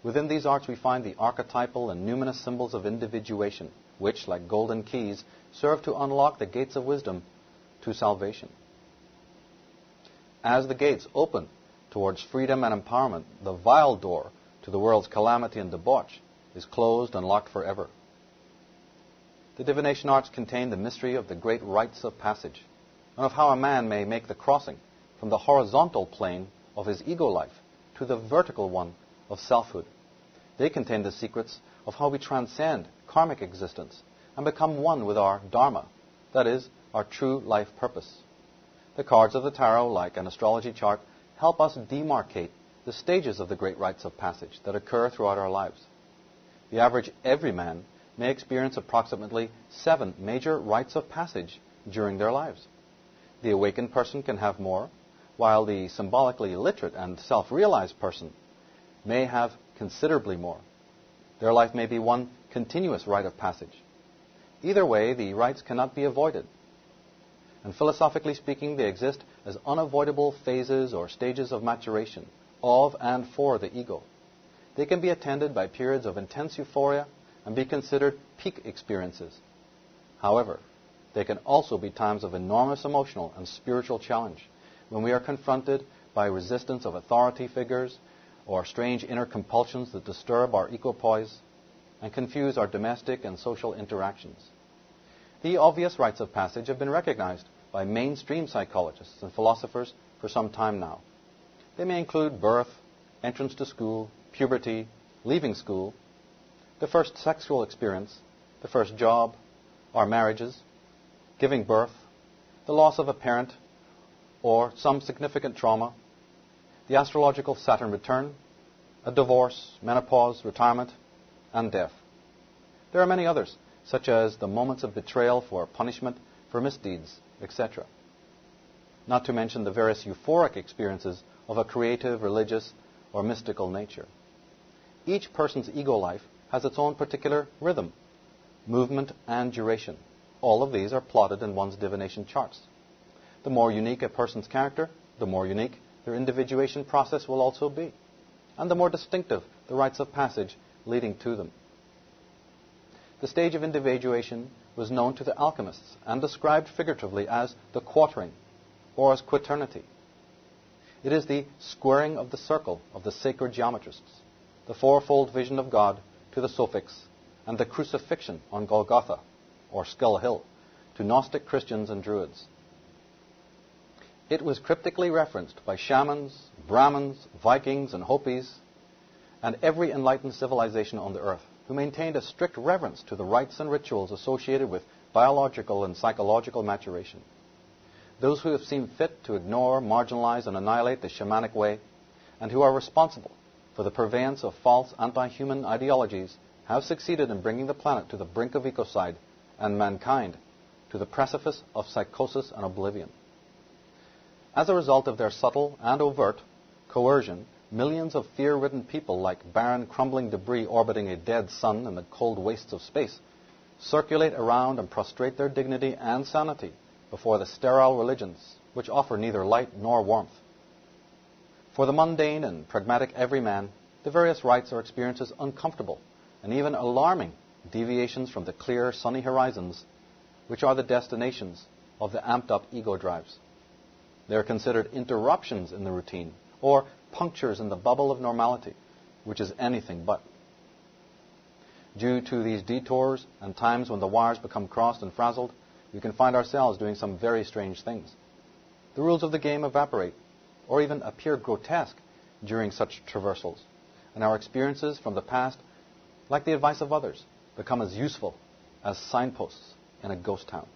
Within these arts we find the archetypal and numinous symbols of individuation, which, like golden keys, serve to unlock the gates of wisdom to salvation. As the gates open towards freedom and empowerment, the vile door to the world's calamity and debauch is closed and locked forever. The divination arts contain the mystery of the great rites of passage, and of how a man may make the crossing from the horizontal plane of his ego life to the vertical one of selfhood. They contain the secrets of how we transcend karmic existence and become one with our dharma, that is, our true life purpose. The cards of the tarot, like an astrology chart, help us demarcate the stages of the great rites of passage that occur throughout our lives. The average everyman may experience approximately 7 major rites of passage during their lives. The awakened person can have more, while the symbolically literate and self-realized person may have considerably more. Their life may be one continuous rite of passage. Either way, the rites cannot be avoided. And philosophically speaking, they exist as unavoidable phases or stages of maturation of and for the ego. They can be attended by periods of intense euphoria and be considered peak experiences. However, they can also be times of enormous emotional and spiritual challenge when we are confronted by resistance of authority figures or strange inner compulsions that disturb our equipoise and confuse our domestic and social interactions. The obvious rites of passage have been recognized by mainstream psychologists and philosophers for some time now. They may include birth, entrance to school, puberty, leaving school, the first sexual experience, the first job, our marriages, giving birth, the loss of a parent, or some significant trauma, the astrological Saturn return, a divorce, menopause, retirement, and death. There are many others, such as the moments of betrayal for punishment for misdeeds, etc. Not to mention the various euphoric experiences of a creative, religious, or mystical nature. Each person's ego life has its own particular rhythm, movement, and duration. All of these are plotted in one's divination charts. The more unique a person's character, the more unique their individuation process will also be, and the more distinctive the rites of passage leading to them. The stage of individuation was known to the alchemists and described figuratively as the quartering, or as quaternity. It is the squaring of the circle of the sacred geometrists, the fourfold vision of God to the Sophics, and the crucifixion on Golgotha, or Skull Hill, to Gnostic Christians and Druids. It was cryptically referenced by shamans, Brahmins, Vikings, and Hopis, and every enlightened civilization on the earth, who maintained a strict reverence to the rites and rituals associated with biological and psychological maturation. Those who have seen fit to ignore, marginalize, and annihilate the shamanic way, and who are responsible for the purveyance of false anti-human ideologies, have succeeded in bringing the planet to the brink of ecocide and mankind to the precipice of psychosis and oblivion. As a result of their subtle and overt coercion, millions of fear-ridden people, like barren, crumbling debris orbiting a dead sun in the cold wastes of space, circulate around and prostrate their dignity and sanity before the sterile religions, which offer neither light nor warmth. For the mundane and pragmatic everyman, the various rites are experienced as uncomfortable and even alarming deviations from the clear, sunny horizons, which are the destinations of the amped-up ego drives. They are considered interruptions in the routine, or punctures in the bubble of normality, which is anything but. Due to these detours and times when the wires become crossed and frazzled, we can find ourselves doing some very strange things. The rules of the game evaporate, or even appear grotesque during such traversals, and our experiences from the past, like the advice of others, become as useful as signposts in a ghost town.